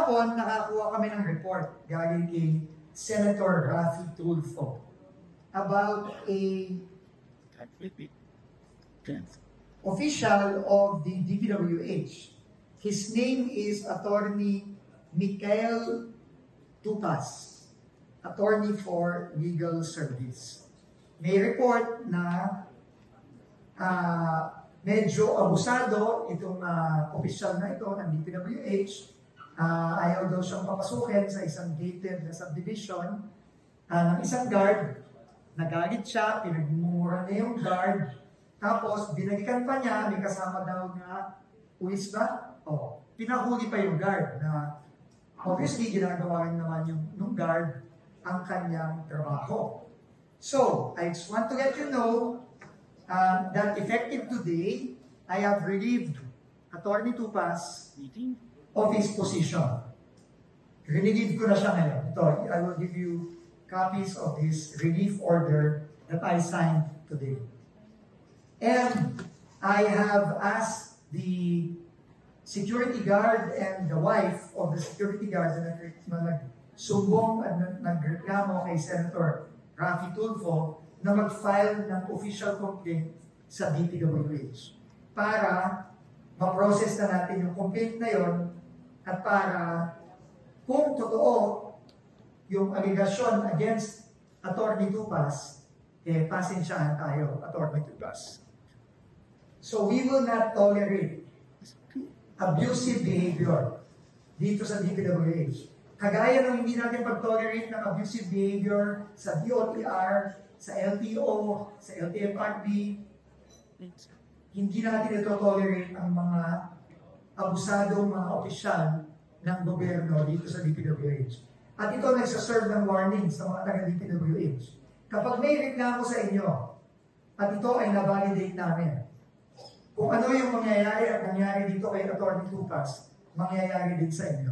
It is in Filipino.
kahapon, nakakuha kami ng report galing kay Senator Raffy Tulfo about a official of the DPWH. His name is Attorney Mikael Tupas, Attorney for Legal Service. May report na medyo abusado itong official na ito ng DPWH. Ayaw daw siyang papasukin sa isang gated na subdivision ng isang guard. Nagalit siya, pinagmumura niya yung guard. Tapos, binalikan pa niya, may kasama daw na pulis ba? Pinahuli pa yung guard na obviously ginagawa rin naman yung guard ang kanyang trabaho. So, I just want to let you know that effective today, I have relieved Attorney Tupas of his position. Relieved ko na siya ngayon. Ito, I will give you copies of his relief order that I signed today. And I have asked the security guard and the wife of the security guard na nagsumbong at nagreklamo kay Senator Raffy Tulfo na mag-file ng official complaint sa DPWH para ma-process na natin yung complaint na yon at para kung totoo yung allegation against Attorney Tupas, pasensyahan tayo, Attorney Tupas. So we will not tolerate abusive behavior dito sa DPWH. Kagaya ng hindi natin pag-tolerate ng abusive behavior sa DOTR, sa LTO, sa LTFRB, hindi natin ito tolerate ang mga abusadong mga opisyal ng gobyerno dito sa DPWH. At ito nagsaserve ng warning sa mga taga-DPWH. Kapag may reklamo sa inyo, at ito ay na-validate namin, kung ano yung mangyayari at nangyari dito kay Attorney Tupas, mangyayari din sa inyo.